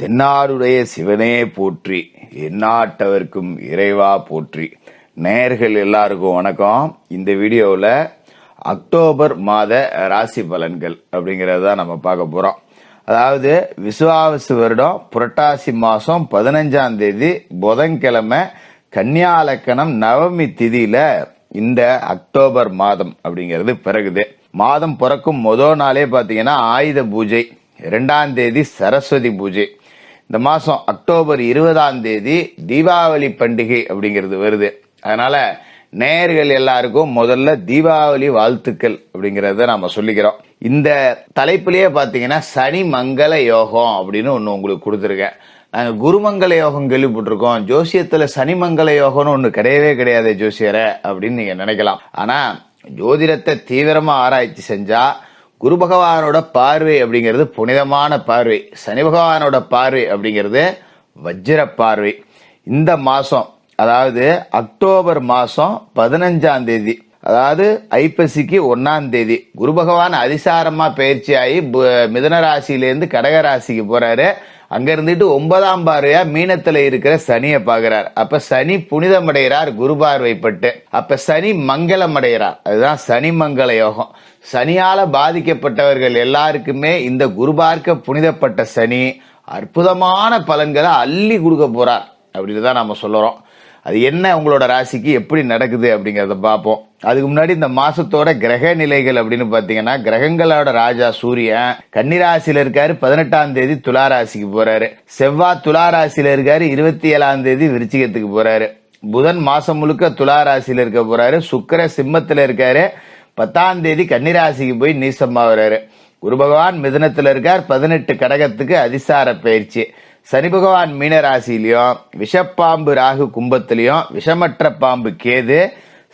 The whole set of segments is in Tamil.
என்னாருடைய சிவனே போற்றி, எந்நாட்டவர்க்கும் இறைவா போற்றி. நேயர்கள் எல்லாருக்கும் வணக்கம். இந்த வீடியோவில் அக்டோபர் மாத ராசி பலன்கள் அப்படிங்கிறத நம்ம பார்க்க போறோம். அதாவது விசுவாவசு வருடம் புரட்டாசி மாசம் 15ஆம் தேதி புதன்கிழமை கன்னியா லக்கணம் நவமி திதியில இந்த அக்டோபர் மாதம் அப்படிங்கிறது பிறகுது. மாதம் பிறக்கும் முதல் நாளே பாத்தீங்கன்னா ஆயுத பூஜை, 2ஆம் தேதி சரஸ்வதி பூஜை. இந்த மாசம் அக்டோபர் 20ஆம் தேதி தீபாவளி பண்டிகை அப்படிங்கிறது வருது. அதனால நேயர்கள் எல்லாருக்கும் முதல்ல தீபாவளி வாழ்த்துக்கள் அப்படிங்கறத நாம சொல்லிக்கிறோம். இந்த தலைப்பிலேயே பாத்தீங்கன்னா சனி மங்கள யோகம் அப்படின்னு ஒண்ணு உங்களுக்கு கொடுத்துருக்கேன். நாங்க குருமங்கள யோகம் கேள்விப்பட்டிருக்கோம், ஜோசியத்துல சனி மங்கள யோகம்னு ஒண்ணு கிடையவே கிடையாது ஜோசியரை அப்படின்னு நீங்க நினைக்கலாம். ஆனா ஜோதிடத்தை தீவிரமா ஆராய்ச்சி செஞ்சா குரு பகவானோட பார்வை அப்படிங்கிறது புனிதமான பார்வை, சனி பகவானோட பார்வை அப்படிங்கிறது வஜ்ர பார்வை. இந்த மாசம் அதாவது அக்டோபர் மாசம் 15ஆம் தேதி, அதாவது ஐப்பசிக்கு 1ஆம் தேதி குரு பகவான் அதிசாரமா பயிற்சி ஆகி மிதுன ராசியிலேருந்து கடக ராசிக்கு போறாரு. அங்க இருந்துட்டு 9ஆம் பார்வையா மீனத்துல இருக்கிற சனியை பாக்குறார். அப்ப சனி புனிதம் அடைகிறார் குரு பார்வைப்பட்டு. அப்ப சனி மங்களம் அடைகிறார். அதுதான் சனி மங்கள யோகம். சனியால பாதிக்கப்பட்டவர்கள் எல்லாருக்குமே இந்த குரு பார்க்க புனிதப்பட்ட சனி அற்புதமான பலன்களை அள்ளி கொடுக்க போறார் அப்படின்னு தான் நாம சொல்லுறோம். அது என்ன உங்களோட ராசிக்கு எப்படி நடக்குது அப்படிங்கறத பார்ப்போம். அதுக்கு முன்னாடி இந்த மாசத்தோட கிரக நிலைகள் அப்படின்னு பாத்தீங்கன்னா, கிரகங்களோட ராஜா சூரியன் கன்னிராசியில இருக்காரு, 18ஆம் தேதி துலா ராசிக்கு போறாரு. செவ்வாய் துலா ராசியில இருக்காரு, 27ஆம் தேதி விருச்சிகத்துக்கு போறாரு. புதன் மாசம் முழுக்க துலா ராசியில இருக்க போறாரு. சுக்கிர சிம்மத்துல இருக்காரு, 10ஆம் தேதி கன்னிராசிக்கு போய் நீசமா வர்றாரு. குரு பகவான் மிதுனத்துல இருக்கார், 18 கடகத்துக்கு அதிசார பயிற்சி. சனி பகவான் மீன ராசியிலையும், விஷப்பாம்பு ராகு கும்பத்திலையும், விஷமற்ற பாம்பு கேது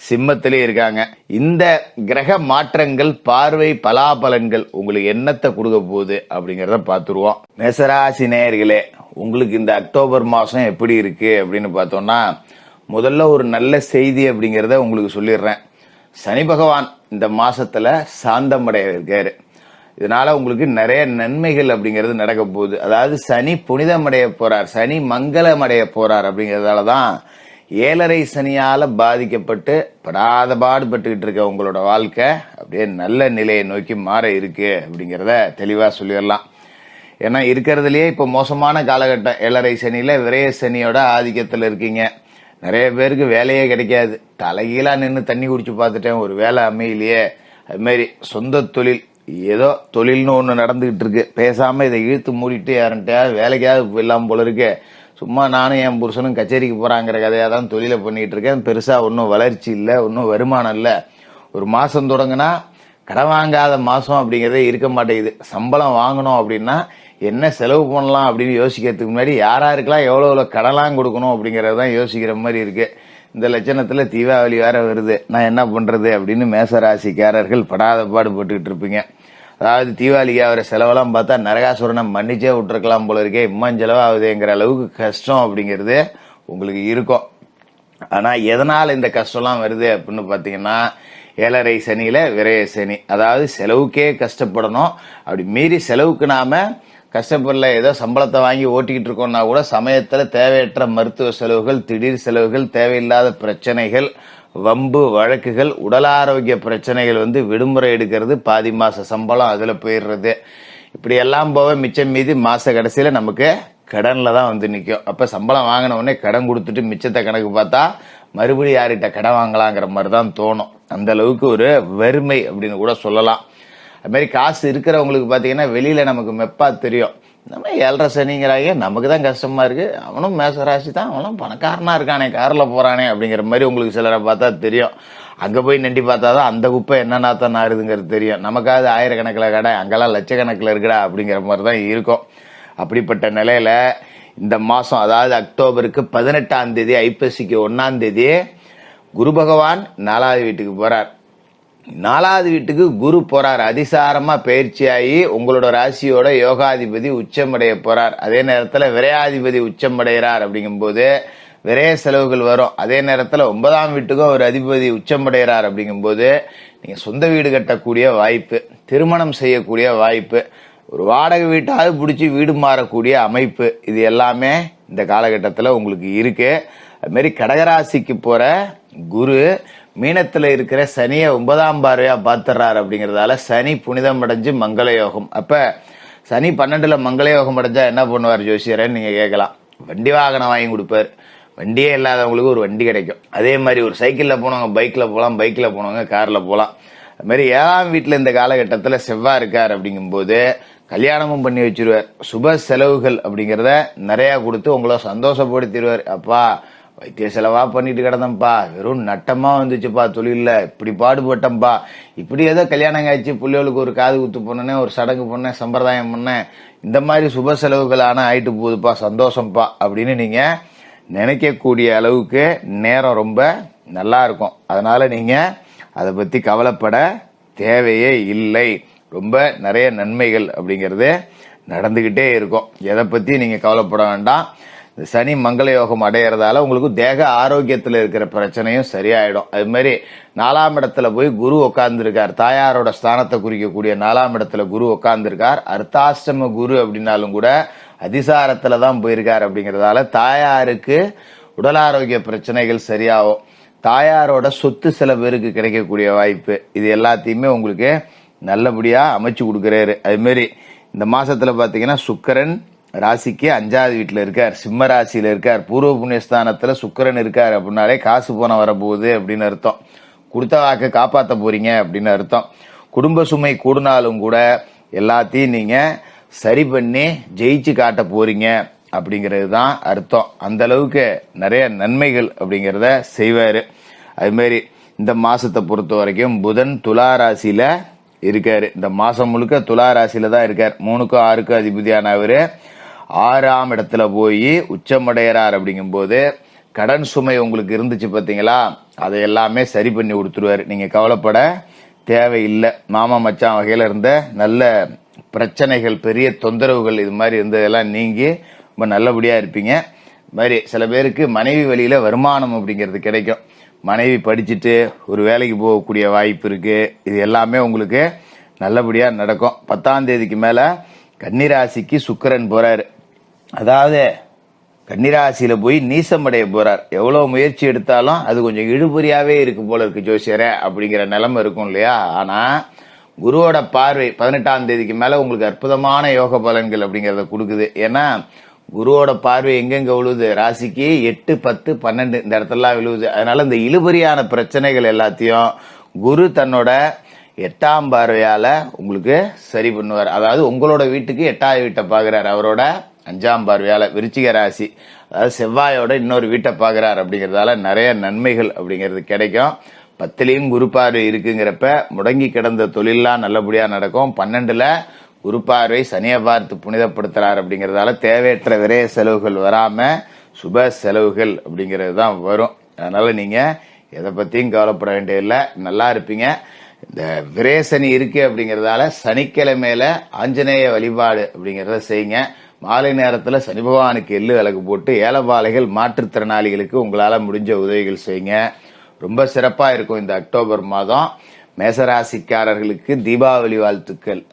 சிம்மத்திலேயே இருக்காங்க. இந்த கிரக மாற்றங்கள் பார்வை பலாபலன்கள் உங்களுக்கு என்னத்தை கொடுக்க போகுது அப்படிங்கறத பாத்துருவோம். மேசராசி நேயர்களே, உங்களுக்கு இந்த அக்டோபர் மாசம் எப்படி இருக்கு அப்படின்னு பார்த்தோம்னா, முதல்ல ஒரு நல்ல செய்தி அப்படிங்கறத உங்களுக்கு சொல்லிடுறேன். சனி பகவான் இந்த மாசத்துல சாந்தமடைய இருக்காரு. இதனால உங்களுக்கு நிறைய நன்மைகள் அப்படிங்கிறது நடக்க போகுது. அதாவது சனி புனிதமடைய போறார், சனி மங்களம் அடைய போறார். அப்படிங்கறதாலதான் 7.5 சனியால பாதிக்கப்பட்டு படாத பாடுபட்டுக்கிட்டு இருக்க உங்களோட வாழ்க்கை அப்படியே நல்ல நிலையை நோக்கி மாற இருக்கு அப்படிங்கறத தெளிவா சொல்லிடலாம். ஏன்னா இருக்கிறதுலயே இப்ப மோசமான காலகட்டம் 7.5 சனியில விரைய சனியோட ஆதிக்கத்துல இருக்கீங்க. நிறைய பேருக்கு வேலையே கிடைக்காது. தலைகீழா நின்று தண்ணி குடிச்சு பார்த்துட்டேன், ஒரு வேலை அமையிலேயே. அது மாதிரி சொந்த தொழில், ஏதோ தொழில்னு ஒண்ணு நடந்துகிட்டு இருக்கு, பேசாம இதை இழுத்து மூடிட்டு யாருன்ட்டையாவது வேலைக்காவது இல்லாம போல இருக்கு. சும்மா நானும் என் புருஷனும் கச்சேரிக்கு போறாங்கிற கதையா தான் தொழிலை பண்ணிட்டு இருக்கேன். பெருசா ஒன்னும் வளர்ச்சி இல்ல, ஒன்னும் வருமானம் இல்ல. ஒரு மாசம் தொடங்கினா கடன் வாங்காத மாசம் அப்படிங்கறதே இருக்க மாட்டேங்குது. சம்பளம் வாங்கணும் அப்படின்னா என்ன செலவு பண்ணலாம் அப்படின்னு யோசிக்கிறதுக்கு முன்னாடி யாராருக்கெல்லாம் எவ்வளவு கடலாம் கொடுக்கணும் அப்படிங்கறதான் யோசிக்கிற மாதிரி இருக்கு. இந்த லட்சணத்துல தீபாவளி வேற வருது, நான் என்ன பண்றது அப்படின்னு மேசராசிக்காரர்கள் படாத பாடுபட்டுக்கிட்டு இருப்பீங்க. அதாவது தீபாவளிக்கு அவரை செலவெல்லாம் பார்த்தா நரகாசுரனை மன்னிச்சே விட்டுருக்கலாம் போல இருக்கே, இம்மன் செலவாகுதுங்கிற அளவுக்கு கஷ்டம் அப்படிங்கிறது உங்களுக்கு இருக்கும். ஆனா எதனால இந்த கஷ்டம்லாம் வருது அப்படின்னு பாத்தீங்கன்னா, 7.5 சனியில விரைய சனி. அதாவது செலவுக்கே கஷ்டப்படணும், அப்படி மீறி செலவுக்கு நாம கஷ்டப்படல, ஏதோ சம்பளத்தை வாங்கி ஓட்டிக்கிட்டு இருக்கோம்னா கூட சமயத்துல தேவையற்ற மருத்துவ செலவுகள், திடீர் செலவுகள், தேவையில்லாத பிரச்சனைகள், வம்பு வழக்குகள், உடல் ஆரோக்கிய பிரச்சனைகள் விடுமுறை எடுக்கிறது, பாதி மாச சம்பளம் அதுல போயிடுறது, இப்படி எல்லாம் போக மிச்சம் மீதி மாச கடைசியில நமக்கு கடன்ல தான் நிக்கும். அப்ப சம்பளம் வாங்கின உடனே கடன் கொடுத்துட்டு மிச்சத்தை கணக்கு பார்த்தா மறுபடியும் யார்கிட்ட கடன் வாங்கலாங்கிற மாதிரி தான் தோணும். அந்த அளவுக்கு ஒரு வறுமை அப்படின்னு கூட சொல்லலாம். அது மாதிரி காசு இருக்கிறவங்களுக்கு பாத்தீங்கன்னா வெளியில நமக்கு மெப்பா தெரியும், நம்ம 7.5 சனிங்கிறாங்க, நமக்கு தான் கஷ்டமா இருக்கு, அவனும் மேசராசி தான், அவனும் பணக்காரனா இருக்கானே, கார்ல போறானே அப்படிங்கிற மாதிரி உங்களுக்கு சிலரை பார்த்தா தெரியும். அங்க போய் நண்டி பார்த்தாதான் அந்த குப்பை என்னன்னா தான் நாருதுங்கிறது தெரியும். நமக்காவது ஆயிரக்கணக்கில் கடை, அங்கெல்லாம் லட்சக்கணக்கில் இருக்குடா அப்படிங்கிற மாதிரி தான் இருக்கும். அப்படிப்பட்ட நிலையில இந்த மாசம், அதாவது அக்டோபருக்கு 18ஆம் தேதி ஐப்பசிக்கு 1ஆம் தேதி குரு பகவான் 4வது வீட்டுக்கு போறார். 4வது வீட்டுக்கு குரு போறார், அதிசாரமா பயிற்சியாகி உங்களோட ராசியோட யோகாதிபதி உச்சமடைய போறார். அதே நேரத்துல விரையாதிபதி உச்சமடைகிறார். அப்படிங்கும் போது விரைய செலவுகள் வரும். அதே நேரத்துல 9ஆம் வீட்டுக்கும் ஒரு அதிபதி உச்சமடைகிறார். அப்படிங்கும் போது நீங்க சொந்த வீடு கட்டக்கூடிய வாய்ப்பு, திருமணம் செய்யக்கூடிய வாய்ப்பு, ஒரு வாடகை வீட்டாவது பிடிச்சி வீடு மாறக்கூடிய அமைப்பு இது எல்லாமே இந்த காலகட்டத்தில் உங்களுக்கு இருக்கு. அதுமாரி கடகராசிக்கு போற குரு மீனத்துல இருக்கிற சனியை 9ஆம் பார்வையா பார்த்துறாரு. அப்படிங்கறதால சனி புனிதம் அடைஞ்சு மங்கள யோகம். அப்ப சனி 12ல மங்கள யோகம் அடைஞ்சா என்ன பண்ணுவார் ஜோசியரன்னு நீங்க கேட்கலாம். வண்டி வாகனம் வாங்கி கொடுப்பார். வண்டியே இல்லாதவங்களுக்கு ஒரு வண்டி கிடைக்கும். அதே மாதிரி ஒரு சைக்கிளில் போனவங்க பைக்கில் போகலாம், பைக்கில் போனவங்க காரில் போகலாம். அது மாதிரி 7ஆம் வீட்டில் இந்த காலகட்டத்தில் செவ்வாய் இருக்கார். அப்படிங்கும்போது கல்யாணமும் பண்ணி வச்சிருவார். சுப செலவுகள் அப்படிங்கிறத நிறையா கொடுத்து உங்களை சந்தோஷப்படுத்திடுவார். அப்பா வைத்திய செலவா பண்ணிட்டு கிடந்தேன்ப்பா, வெறும் நட்டமா வந்துச்சுப்பா, தொழில இப்படி பாடுபட்டேன்ப்பா, இப்படி ஏதோ கல்யாணம் காய்ச்சி பிள்ளைகளுக்கு ஒரு காது குத்து பண்ணனே, ஒரு சடங்கு பண்ணேன், சம்பிரதாயம் பண்ணேன், இந்த மாதிரி சுப செலவுகள் ஆனால் ஆயிட்டு போகுதுப்பா, சந்தோஷம்ப்பா அப்படின்னு நீங்க நினைக்கக்கூடிய அளவுக்கு நேரம் ரொம்ப நல்லா இருக்கும். அதனால நீங்க அதை பத்தி கவலைப்பட தேவையே இல்லை. ரொம்ப நிறைய நன்மைகள் அப்படிங்கிறது நடந்துகிட்டே இருக்கும். எதை பத்தி நீங்க கவலைப்பட வேண்டாம். சனி மங்கள யோகம் அடையறதால உங்களுக்கு தேக ஆரோக்கியத்தில் இருக்கிற பிரச்சனையும் சரியாயிடும். அது மாதிரி 4ஆம் இடத்துல போய் குரு உட்கார்ந்துருக்கார். தாயாரோட ஸ்தானத்தை குறிக்கக்கூடிய 4ஆம் இடத்துல குரு உட்கார்ந்துருக்கார். அர்த்தாஷ்டம குரு அப்படின்னாலும் கூட அதிசாரத்துல தான் போயிருக்கார். அப்படிங்கறதால தாயாருக்கு உடல் ஆரோக்கிய பிரச்சனைகள் சரியாகும். தாயாரோட சொத்து சில பேருக்கு கிடைக்கக்கூடிய வாய்ப்பு, இது எல்லாத்தையுமே உங்களுக்கு நல்லபடியா அமைச்சு கொடுக்கிறாரு. அது மாதிரி இந்த மாசத்துல பாத்தீங்கன்னா சுக்கிரன் ராசிக்கு 5வது வீட்டுல இருக்கார், சிம்ம ராசியில இருக்கார். பூர்வ புண்ணியஸ்தானத்துல சுக்கிரன் இருக்கார் அப்படின்னாலே காசு பணம் வரப்போகுது அப்படின்னு அர்த்தம். கொடுத்த வாக்க காப்பாற்ற போறீங்க அப்படின்னு அர்த்தம். குடும்ப சுமை கூடுனாலும் கூட எல்லாத்தையும் நீங்க சரி பண்ணி ஜெயிச்சு காட்ட போறீங்க அப்படிங்கிறது தான் அர்த்தம். அந்த அளவுக்கு நிறைய நன்மைகள் அப்படிங்கிறத செய்வாரு. அது மாதிரி இந்த மாசத்தை பொறுத்த வரைக்கும் புதன் துலா ராசியில இருக்காரு. இந்த மாசம் முழுக்க துலா ராசியில தான் இருக்கார். 3க்கும் 6க்கும் அதிபதியானவரு 6ஆம் இடத்துல போய் உச்சமடைகிறார். அப்படிங்கும் போது கடன் சுமை உங்களுக்கு இருந்துச்சு பாத்தீங்களா, அதை எல்லாமே சரி பண்ணி கொடுத்துருவாரு. நீங்க கவலைப்பட தேவையில்லை. மாமா மச்சான் வகையில இருந்த நல்ல பிரச்சனைகள், பெரிய தொந்தரவுகள் இது மாதிரி இருந்ததெல்லாம் நீங்கி ரொம்ப நல்லபடியா இருப்பீங்க. மாதிரி சில பேருக்கு மனைவி வழியில வருமானம் அப்படிங்கிறது கிடைக்கும். மனைவி படிச்சுட்டு ஒரு வேலைக்கு போகக்கூடிய வாய்ப்பு இருக்கு. இது எல்லாமே உங்களுக்கு நல்லபடியா நடக்கும். 10ஆம் தேதிக்கு மேல கன்னிராசிக்கு சுக்கிரன் போறாரு. அதாவது கன்னிராசியில போய் நீசமடைய போறார். எவ்வளவு முயற்சி எடுத்தாலும் அது கொஞ்சம் இழுபறியாவே இருக்கு போல இருக்கு ஜோசியரே அப்படிங்கிற நிலைமை இருக்கும் இல்லையா. ஆனா குருவோட பார்வை 18ஆம் தேதிக்கு மேல உங்களுக்கு அற்புதமான யோக பலன்கள் அப்படிங்கறத கொடுக்குது. ஏன்னா குருவோட பார்வை எங்கெங்க விழுவுது, ராசிக்கு 8, 10, 12 இந்த இடத்துலாம் விழுவுது. அதனால இந்த இழுபறியான பிரச்சனைகள் எல்லாத்தையும் குரு தன்னோட 8ஆம் பார்வையால உங்களுக்கு சரி பண்ணுவார். அதாவது உங்களோட வீட்டுக்கு 8வது வீட்டை பாக்குறாரு. அவரோட 5ஆம் பார்வையால விருச்சிக ராசி, அதாவது செவ்வாயோட இன்னொரு வீட்டை பாக்குறாரு. அப்படிங்கறதால நிறைய நன்மைகள் அப்படிங்கிறது கிடைக்கும். 10லயும் குரு பார்வை இருக்குங்கிறப்ப முடங்கி கிடந்த தொழிலாம் நல்லபடியா நடக்கும். 12ல குரு பார்வை சனியை பார்த்து புனிதப்படுத்துறாரு. அப்படிங்கறதால தேவையற்ற விரைய செலவுகள் வராம சுப செலவுகள் அப்படிங்கிறது தான் வரும். அதனால நீங்க எதை பத்தியும் கவலைப்பட வேண்டியதில்லை, நல்லா இருப்பீங்க. இந்த விரேசனி இருக்கு அப்படிங்கறதால சனிக்கிழமையில ஆஞ்சநேய வழிபாடு அப்படிங்கறத செய்யுங்க. மாலை நேரத்துல சனி பகவானுக்கு எள்ளு விளக்கு போட்டு ஏலபாளைகள் மாற்றுத்திறனாளிகளுக்கு உங்களால முடிஞ்ச உதவிகள் செய்யுங்க. ரொம்ப சிறப்பா இருக்கும் இந்த அக்டோபர் மாதம். மேசராசிக்காரர்களுக்கு தீபாவளி வாழ்த்துக்கள்.